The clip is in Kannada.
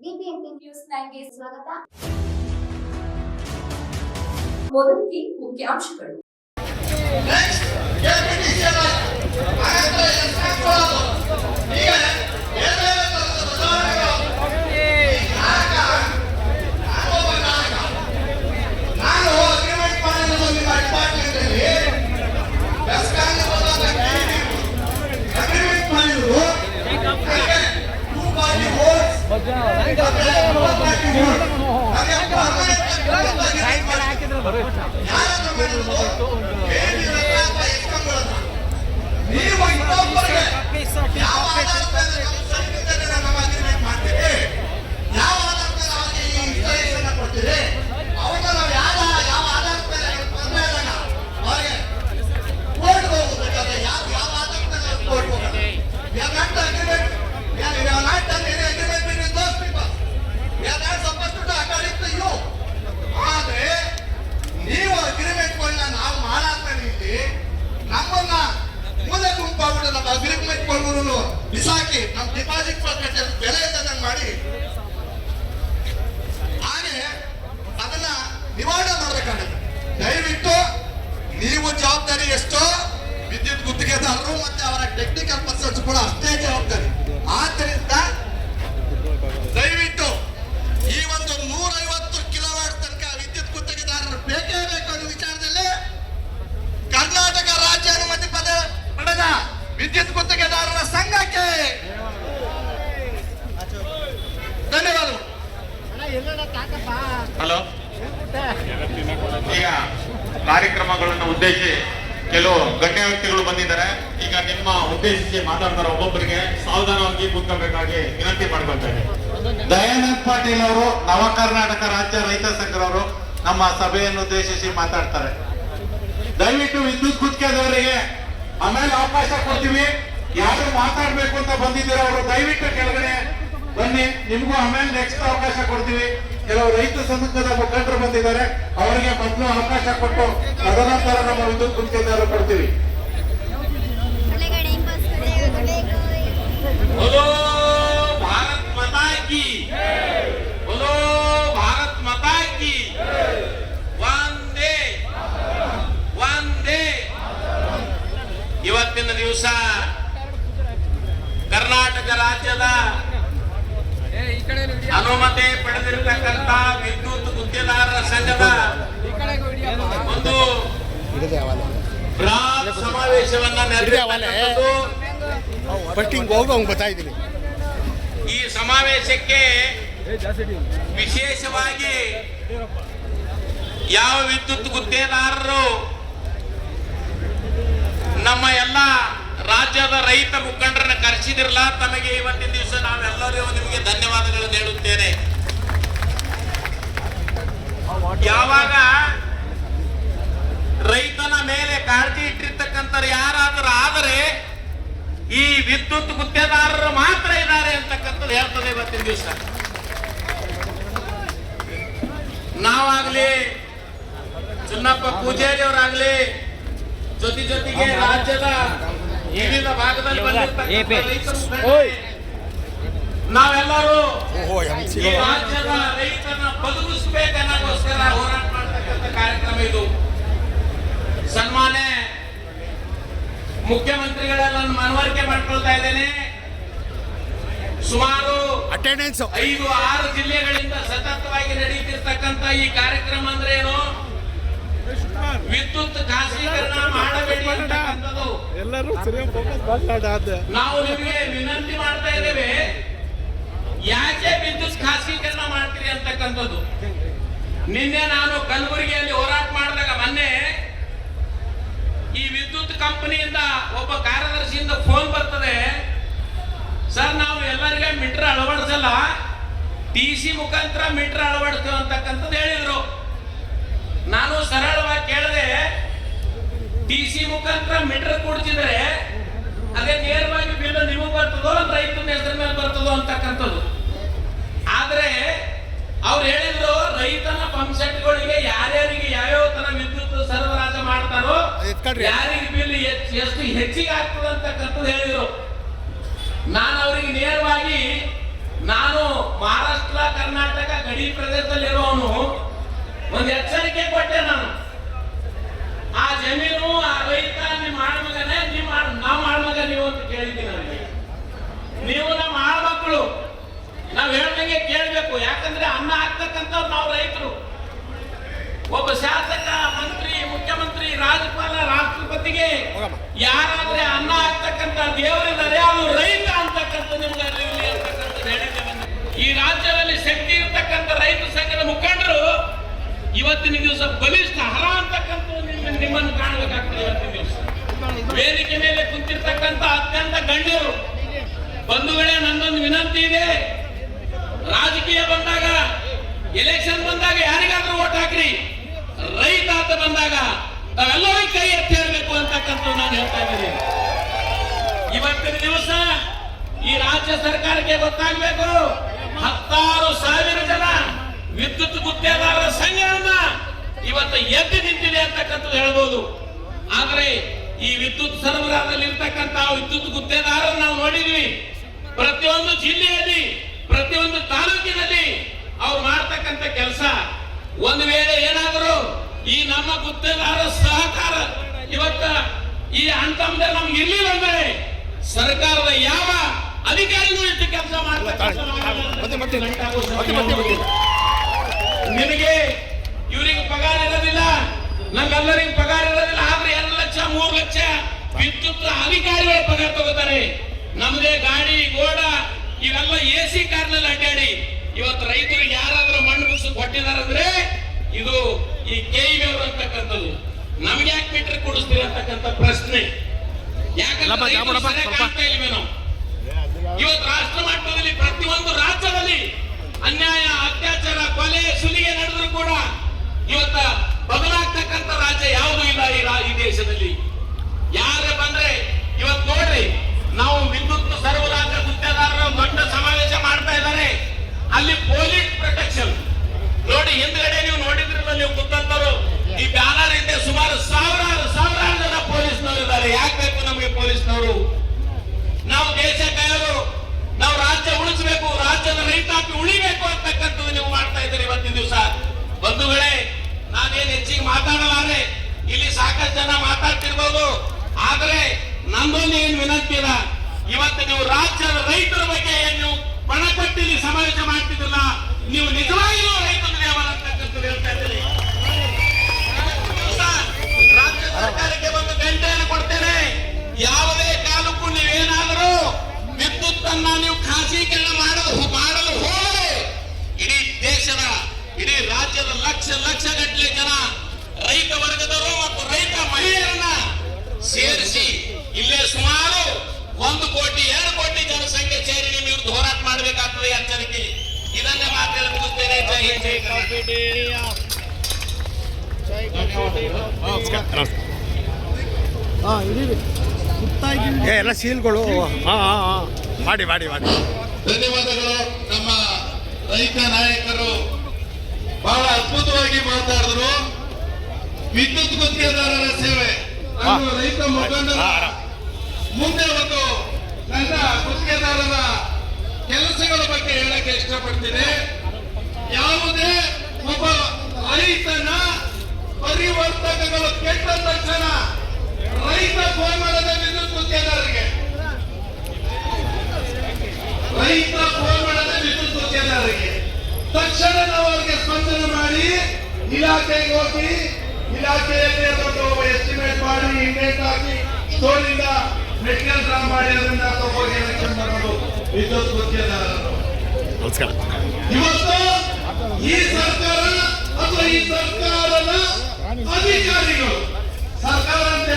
ಬಿಬಿಎಂಪಿ ನ್ಯೂಸ್ 9ಗೆ ಸ್ವಾಗತ. ಮೊದಲಿಗೆ ಮುಖ್ಯಾಂಶಗಳು. ಬಿಸಾಕಿ ನಮ್ಮ ಡಿಪಾಸಿಟ್ ಬೆಲೆ ಇದ್ದಂಗೆ ಮಾಡಿ ಹಾಗೆ ಅದನ್ನ ನಿವಾರಣೆ ಮಾಡಬೇಕಾಗುತ್ತೆ. ದಯವಿಟ್ಟು ನೀವು ಜವಾಬ್ದಾರಿ ಎಷ್ಟೋ ವಿದ್ಯುತ್ ಗುತ್ತಿಗೆದಾರರು ಮತ್ತೆ ಅವರ ಟೆಕ್ನಿಕಲ್ ಪರ್ಸನ್ಸ್ ಕೂಡ ಅಷ್ಟೇ ಜವಾಬ್ದಾರಿ. ಆದ್ದರಿಂದ ದಯವಿಟ್ಟು ಈ ಒಂದು 150 ಕಿಲೋವಾಟ್ ತನಕ ವಿದ್ಯುತ್ ಗುತ್ತಿಗೆದಾರರು ಬೇಕೇ ಬೇಕು ಅನ್ನೋ ವಿಚಾರದಲ್ಲಿ ಕರ್ನಾಟಕ ರಾಜ್ಯ ಅನುಮತಿ ಪಡೆದ ವಿದ್ಯುತ್ ಗುತ್ತಿಗೆದಾರರ ಸಂಘಕ್ಕೆ ಧನ್ಯವಾದಗಳು. ಹಲೋ, ಈಗ ಕಾರ್ಯಕ್ರಮಗಳನ್ನು ಉದ್ದೇಶಿಸಿ ಕೆಲವು ಗಣ್ಯ ವ್ಯಕ್ತಿಗಳು ಬಂದಿದ್ದಾರೆ. ಈಗ ನಿಮ್ಮ ಉದ್ದೇಶಿಸಿ ಮಾತಾಡ್ತಾರೆ. ಒಬ್ಬೊಬ್ಬರಿಗೆ ಸಾವಧಾನವಾಗಿ ಕೂತ್ಕೊಳ್ಬೇಕಾಗಿ ವಿನಂತಿ ಮಾಡ್ಕೊಳ್ತಾರೆ. ದಯಾನಂದ್ ಪಾಟೀಲ್ ಅವರು ನವ ಕರ್ನಾಟಕ ರಾಜ್ಯ ರೈತ ಸಂಘದವರು ನಮ್ಮ ಸಭೆಯನ್ನು ಉದ್ದೇಶಿಸಿ ಮಾತಾಡ್ತಾರೆ. ದಯವಿಟ್ಟು ವಿದ್ಯುತ್ ಗುತ್ತಿಗೆದವರಿಗೆ ಆಮೇಲೆ ಅವಕಾಶ ಕೊಡ್ತೀವಿ. ಯಾರು ಮಾತಾಡ್ಬೇಕು ಅಂತ ಬಂದಿದ್ದೀರ ಅವರು ದಯವಿಟ್ಟು ಕೆಳಗಡೆ ಬನ್ನಿ, ನಿಮ್ಗೂ ಆಮೇಲೆ ನೆಕ್ಸ್ಟ್ ಅವಕಾಶ ಕೊಡ್ತೀವಿ. ಕೆಲವು ರೈತ ಸಂಘದ ಮುಖಂಡರು ಬಂದಿದ್ದಾರೆ, ಅವರಿಗೆ ಮೊದಲು ಅವಕಾಶ ಕೊಟ್ಟು ತದನಂತರ ನಮ್ಮ ವಿದ್ಯುತ್ ಗುತ್ತಿಗೆದಾರರು ಕೊಡ್ತೀವಿ. बोलो भारत माता की, बोलो भारत माता की, ವಂದೇ ವಂದೇ. ಇವತ್ತಿನ ದಿವಸ ಕರ್ನಾಟಕ ರಾಜ್ಯದ ಅನುಮತಿ ಪಡೆದಿರತಕ್ಕಂತ ವಿದ್ಯುತ್ ಗುತ್ತಿಗೆದಾರರ ಸಂಘದ ಒಂದು ಬೃಹತ್ ಸಮಾವೇಶವನ್ನ ನಡೆಸಿದ್ದು. ಈ ಸಮಾವೇಶಕ್ಕೆ ವಿಶೇಷವಾಗಿ ಯಾವ ವಿದ್ಯುತ್ ಗುತ್ತಿಗೆದಾರರು ನಮ್ಮ ಎಲ್ಲ ರಾಜ್ಯದ ರೈತ ಮುಖಂಡರನ್ನ ಕರೆಸಿದಿರಲ್ಲ, ತಮಗೆ ಇವತ್ತಿನ ದಿವಸ ನಾವೆಲ್ಲರೂ ನಿಮಗೆ ಧನ್ಯವಾದಗಳನ್ನು ಹೇಳುತ್ತೇನೆ. ಯಾವಾಗ ರೈತನ ಮೇಲೆ ಕಾಳಜಿ ಇಟ್ಟಿರ್ತಕ್ಕಂಥ ಯಾರಾದರೂ ಆದರೆ ಈ ವಿದ್ಯುತ್ ಗುತ್ತಿಗೆದಾರರು ಮಾತ್ರ ಇದ್ದಾರೆ ಅಂತಕ್ಕಂಥದ್ದು ಹೇಳ್ತದೆ ಇವತ್ತಿನ ದಿವಸ. ನಾವಾಗ್ಲಿ ಚುನ್ನಪ್ಪ ಪೂಜಾರಿ ಅವರಾಗ್ಲಿ ಜೊತೆಗೆ ರಾಜ್ಯದ ವಿವಿಧ ಭಾಗದಲ್ಲಿ ನಾವೆಲ್ಲರೂ ಈ ರಾಜ್ಯದ ರೈತನ ಬದುಕಿಸಬೇಕನ್ನೋಸ್ಕರ ಹೋರಾಟ ಮಾಡತಕ್ಕಂಥ ಕಾರ್ಯಕ್ರಮ ಇದು. ಸನ್ಮಾನ್ಯ ಮುಖ್ಯಮಂತ್ರಿಗಳೆಲ್ಲ ಮನವರಿಕೆ ಮಾಡ್ಕೊಳ್ತಾ ಇದ್ದೇನೆ. ಸುಮಾರು 5-6 ಜಿಲ್ಲೆಗಳಿಂದ ಸತತವಾಗಿ ನಡೀತಿರ್ತಕ್ಕಂಥ ಈ ಕಾರ್ಯಕ್ರಮ ಅಂದ್ರೆ ಏನು, ವಿದ್ಯುತ್ ಖಾಸಗೀಕರಣ ಮಾಡಬೇಡಿ ಅಂತಕ್ಕಂಥದ್ದು. ನಾವು ನಿಮಗೆ ವಿನಂತಿ ಮಾಡ್ತಾ ಇದ್ದೇವೆ, ಯಾಕೆ ವಿದ್ಯುತ್ ಖಾಸಗೀಕರಣ ಮಾಡ್ತೀರಿ ಅಂತಕ್ಕಂಥದ್ದು. ನಿನ್ನೆ ನಾನು ಕಲಬುರಗಿಯಲ್ಲಿ ಹೋರಾಟ ಮಾಡಿದಾಗ ಮೊನ್ನೆ ಈ ವಿದ್ಯುತ್ ಕಂಪನಿಯಿಂದ ಒಬ್ಬ ಕಾರ್ಯದರ್ಶಿಯಿಂದ ಫೋನ್ ಬರ್ತದೆ, ಸರ್ ನಾವು ಎಲ್ಲರಿಗೆ ಮೀಟರ್ ಅಳವಡಿಸಲ್ಲ, TC ಮುಖಾಂತರ ಮೀಟರ್ ಅಳವಡಿಸ್ತೇವೆ ಅಂತಕ್ಕಂಥದ್ದು ಹೇಳಿದ್ರು. ನಾನು ಸರಳವಾಗಿ ಕೇಳಿದೆ, TC ಮುಖಾಂತರ ಮೀಟರ್ ಕೊಡ್ತಿದ್ರೆ ಅದೇ ನೇರವಾಗಿ ಬಿಲ್ ನಿಮಗೆ ಬರ್ತದೋ ರೈತನ ಹೆಸರ ಮೇಲೆ ಬರ್ತದೋ ಅಂತಕ್ಕಂಥದ್ದು. ಆದ್ರೆ ಅವ್ರು ಹೇಳಿದ್ರು, ರೈತನ ಪಂಪ್ ಸೆಟ್ಗಳಿಗೆ ಯಾರ್ಯಾರಿಗೆ ಯಾವ್ಯಾವ ತರ ವಿದ್ಯುತ್ ಸರಬರಾಜು ಮಾಡ್ತಾರೋ ಯಾರಿಗೆ ಬಿಲ್ ಎಷ್ಟು ಹೆಚ್ಚಿಗೆ ಆಗ್ತದೆ ಅಂತಕ್ಕಂಥದ್ದು ಹೇಳಿದ್ರು. ನಾನು ಅವರಿಗೆ ನೇರವಾಗಿ ನಾನು ಮಹಾರಾಷ್ಟ್ರ ಗಡಿ ಪ್ರದೇಶದಲ್ಲಿರುವವನು ಒಂದು ಎಚ್ಚರಿಕೆ ಕೊಟ್ಟೆ ನಾನು. ಆ ಜಮೀನು ಆ ರೈತ ನಿಮ್ಮ ಆಳ್ಮಗನೇ, ನಾವು ಆಳ್ಮಗ ನೀವು ಅಂತ ಕೇಳಿದ್ದೀನಿ ನನಗೆ. ನೀವು ನಮ್ಮ ಆಳ್ಮಕ್ಕಳು, ನಾವು ಹೇಳ್ದಂಗೆ ಕೇಳಬೇಕು. ಯಾಕಂದ್ರೆ ಅನ್ನ ಹಾಕ್ತಕ್ಕಂಥವ್ರು ನಾವು ರೈತರು. ಒಬ್ಬ ಶಾಸಕ, ಮಂತ್ರಿ, ಮುಖ್ಯಮಂತ್ರಿ, ರಾಜ್ಯಪಾಲ, ರಾಷ್ಟ್ರಪತಿಗೆ ಯಾರಾದ್ರೆ ಅನ್ನ ಹಾಕ್ತಕ್ಕಂಥ ದೇವರಿದ್ದಾರೆ, ಅದು ರೈತ ಅಂತಕ್ಕಂಥ ನಿಮ್ಗೆ ಅರಿವಿರಲಿ ಅಂತಕ್ಕಂಥದ್ದು ಹೇಳಿದ್ದೇವೆ. ಈ ರಾಜ್ಯದಲ್ಲಿ ಶಕ್ತಿ ಇರ್ತಕ್ಕಂಥ ರೈತ ಸಂಘದ ಮುಖಂಡರು ಇವತ್ತಿನ ದಿವಸ ಬಲಿಷ್ಠ ಹರ ಅಂತಕ್ಕಂಥ ನಿಮ್ಮನ್ನು ಕಾಣಬೇಕಾಗ್ತದೆ. ಇವತ್ತಿನ ದಿವಸ ವೇದಿಕೆ ಮೇಲೆ ಕುಂತಿರ್ತಕ್ಕಂಥ ಅತ್ಯಂತ ಗಣ್ಯರು ಬಂಧುಗಳೇ, ನನ್ನೊಂದು ವಿನಂತಿ ಇದೆ. ರಾಜಕೀಯ ಬಂದಾಗ, ಎಲೆಕ್ಷನ್ ಬಂದಾಗ ಯಾರಿಗಾದ್ರೂ ಓಟ್ ಹಾಕ್ರಿ, ರೈತ ಅಂತ ಬಂದಾಗ ತಾವೆಲ್ಲರೂ ಕೈ ಎತ್ತಿ ಹೇಳಬೇಕು ಅಂತಕ್ಕಂಥ ನಾನು ಹೇಳ್ತಾ ಇದ್ದೀನಿ. ಇವತ್ತಿನ ದಿವಸ ಈ ರಾಜ್ಯ ಸರ್ಕಾರಕ್ಕೆ ಗೊತ್ತಾಗಬೇಕು, 10,000 ಜನ ವಿದ್ಯುತ್ ಗುತ್ತೇದಾರರ ಸಂಘವನ್ನ ಇವತ್ತು ಎದ್ದು ನಿಂತಿದೆ ಅಂತಕ್ಕಂಥದ್ದು ಹೇಳ್ಬೋದು. ಆದ್ರೆ ಈ ವಿದ್ಯುತ್ ಸರಬರಾಜಲ್ಲಿ ಇರ್ತಕ್ಕಂಥ ವಿದ್ಯುತ್ ಗುತ್ತೇದಾರರು ನಾವು ನೋಡಿದ್ವಿ. ಪ್ರತಿಯೊಂದು ಜಿಲ್ಲೆಯಲ್ಲಿ, ಪ್ರತಿಯೊಂದು ತಾಲೂಕಿನಲ್ಲಿ ಅವ್ರು ಮಾಡ್ತಕ್ಕಂಥ ಕೆಲಸ. ಒಂದು ವೇಳೆ ಏನಾದರೂ ಈ ನಮ್ಮ ಗುತ್ತೇದಾರರ ಸಹಕಾರ ಇವತ್ತ ಈ ಹಂತಂದೆ ನಮ್ಗೆ ಇರ್ಲಿಲ್ಲ ಅಂದ್ರೆ ಸರ್ಕಾರದ ಯಾವ ಅಧಿಕಾರಿಗಳು ಇಷ್ಟು ಕೆಲಸ ಮಾಡ್ತಕ್ಕಂಥ ನಿನಗೆ ಇವರಿಗೆ ಪಗಾರ ಇರೋದಿಲ್ಲ, ನಮ್ಗೆಲ್ಲರಿಗೆ ಪಗಾರ ಇರೋದಿಲ್ಲ. ಆದ್ರೆ 2 ಲಕ್ಷ 3 ಲಕ್ಷ ವಿದ್ಯುತ್ ಅಧಿಕಾರಿಗಳು ಪಗಾರ ತಗೋತಾರೆ. ನಮ್ದೇ ಗಾಡಿ ಗೋಡ ಇವೆಲ್ಲ AC ಕಾರ್ನಲ್ಲಿ ಅಡ್ಡಾಡಿ ಇವತ್ತು ರೈತರಿಗೆ ಯಾರಾದ್ರೂ ಮಣ್ಣು ಮುಗಿಸಿ ಕೊಟ್ಟಿದಾರಂದ್ರೆ ಇದು ಈ KEB ಅವರು ಅಂತಕ್ಕಂಥದ್ದು. ನಮ್ಗೆ ಯಾಕೆ ಮೀಟರ್ ಕೊಡಿಸ್ತೀರಿ ಅಂತಕ್ಕಂಥ ಪ್ರಶ್ನೆ. ಯಾಕಂದ್ರೆ ಇವತ್ತು ರಾಷ್ಟ್ರ ಮಟ್ಟದಲ್ಲಿ ಪ್ರತಿಯೊಂದು ರಾಜ್ಯದಲ್ಲಿ ಅನ್ಯಾಯ, ಅತ್ಯಾಚಾರ, ಕೊಲೆ, ಸುಲಿಗೆ ನಡೆದ್ರು ಕೂಡ ಇವತ್ತ ಬದಲಾಗ್ತಕ್ಕಂಥ ರಾಜ್ಯ ಯಾವುದೂ ಇಲ್ಲ ಈ ದೇಶದಲ್ಲಿ. ಯಾರೇ ಬಂದ್ರೆ ಇವತ್ತು ನೋಡ್ರಿ, ನಾವು ವಿದ್ಯುತ್ ಸರಬರಾಜು ಗುತ್ತೇದಾರರ ದೊಡ್ಡ ಸಮಾವೇಶ ಮಾಡ್ತಾ ಇದ್ದಾರೆ. ಅಲ್ಲಿ ಪೊಲೀಸ್ ಪ್ರೊಟೆಕ್ಷನ್ ನೋಡಿ, ಹಿಂದ್ಗಡೆ ನೀವು ನೋಡಿದ್ರಲ್ಲ, ನೀವು ಗೊತ್ತಂತರು ಈ ಬ್ಯಾನರ್ ಹಿಂದೆ ಸುಮಾರು ಸಾವಿರಾರು ಜನ ಪೊಲೀಸ್ನವರು ಇದ್ದಾರೆ. ಯಾಕೆ ಬೇಕು ನಮಗೆ ಪೊಲೀಸ್ನವರು? ನಾವು ದೇಶ ಕಾಯಲು, ನಾವು ರಾಜ್ಯ ಉಳಿಸಬೇಕು, ರಾಜ್ಯದ ರೈತಾಪಿ ಉಳಿಬೇಕು ಅಂತಕ್ಕಂಥದ್ದು ನೀವು ಮಾಡ್ತಾ ಇದ್ದೀರಿ ಇವತ್ತಿನ ದಿವಸ. ಬಂಧುಗಳೇ, ನಾನೇನು ಹೆಚ್ಚಿಗೆ ಮಾತಾಡಲಾರೆ, ಇಲ್ಲಿ ಸಾಕಷ್ಟು ಜನ ಮಾತಾಡ್ತಿರ್ಬೋದು. ಆದ್ರೆ ನಮ್ಮಲ್ಲಿ ಏನು ವಿನಂತಿ ಇಲ್ಲ, ಇವತ್ತು ನೀವು ರಾಜ್ಯದ ರೈತರ ಬಗ್ಗೆ ಏನು ಪಣ ಕೊಟ್ಟು ಇಲ್ಲಿ ಸಮಾವೇಶ ಮಾಡ್ತಿದ್ರಲ್ಲ, ನೀವು ನಿಜವಾಗಿಯೂ ರೈತರ ಅಂತಕ್ಕಂಥದ್ದು ಹೇಳ್ತಾ ಇದ್ದೀರಿ. ರಾಜ್ಯ ಸರ್ಕಾರಕ್ಕೆ ಒಂದು ಗಂಟೆಯನ್ನು ಕೊಡ್ತೇನೆ. ಯಾವುದೇ ಕಾಲಕ್ಕೂ ನೀವೇನಾದರೂ ವಿದ್ಯುತ್ ಅನ್ನ ನೀವು ಖಾಸಗೀಕರಣ ಮಾಡಲು ಹೋದರೆ ಇಡೀ ದೇಶದ, ಇಡೀ ರಾಜ್ಯದ ಲಕ್ಷ ಗಟ್ಟಲೆ ಜನ ರೈತ ವರ್ಗದವರು ಮತ್ತು ರೈತ ಮಹಿಳೆಯರನ್ನ ಸೇರಿಸಿ ಇಲ್ಲೇ ಸುಮಾರು 1 ಕೋಟಿ 2 ಕೋಟಿ ಜನಸಂಖ್ಯೆ ಸೇರಿ ನೀವು ವಿರುದ್ಧ ಹೋರಾಟ ಮಾಡಬೇಕಾಗ್ತದೆ. ಎಚ್ಚರಿಕೆ. ಇದನ್ನೇ ಮಾತೇಳಿ ಮುಗಿಸ್ತೇನೆ. ಜೈ ಹಿಂದ್, ಜೈ ಕರ್ನಾಟಕ. ಎಲ್ಲ ಸೀಲ್ಗಳು ಮಾಡಿ. ಧನ್ಯವಾದಗಳು. ನಮ್ಮ ರೈತ ನಾಯಕರು ಬಹಳ ಅದ್ಭುತವಾಗಿ ಮಾತಾಡಿದ್ರು. ವಿದ್ಯುತ್ ಗುತ್ತಿಗೆದಾರರ ಸೇವೆ, ನಾನು ರೈತ ಮುಖಂಡರ ಮುಂದೆ ಒಂದು ನನ್ನ ಗುತ್ತಿಗೆದಾರರ ಕೆಲಸಗಳ ಬಗ್ಗೆ ಹೇಳಕ್ಕೆ ಇಷ್ಟಪಡ್ತೀನಿ. ಯಾವುದೇ ಒಬ್ಬ ರೈತನ ಪರಿವರ್ತಕಗಳು ಕೆಟ್ಟ ತಕ್ಷಣ ರೈತ ಫೋನ್ ಮಾಡದ ವಿದ್ಯುತ್ ಗುತ್ತಿಗೆದಾರರಿಗೆ, ರೈತ ಫೋನ್ ಮಾಡದ ವಿದ್ಯುತ್ ಗುತ್ತಿಗೆದಾರರಿಗೆ ತಕ್ಷಣ ನಾವು ಅವರಿಗೆ ಸ್ಪಂದನೆ ಮಾಡಿ ಇಲಾಖೆಗೆ ಹೋಗಿ, ಇಲಾಖೆಯಲ್ಲಿ ಅದೊಂದು ಎಸ್ಟಿಮೇಟ್ ಮಾಡಿ, ಇಂಡೆಂಟ್ ಹಾಕಿ, ಸ್ಟೋರಿಂದ ಮೆಟೀರಿಯಲ್ ಡ್ರಾ ಮಾಡಿ ಅದರಿಂದ ಹೋಗಿ ಎಲೆಕ್ಷನ್ ಮಾಡೋದು ವಿದ್ಯುತ್ ಗುತ್ತಿಗೆದಾರರು. ನಮಸ್ಕಾರ. ಇವತ್ತು ಈ ಸರ್ಕಾರ ಅಥವಾ ಈ ಸರ್ಕಾರದ ಅಧಿಕಾರಿಗಳು, ಸರ್ಕಾರ ಅಂತ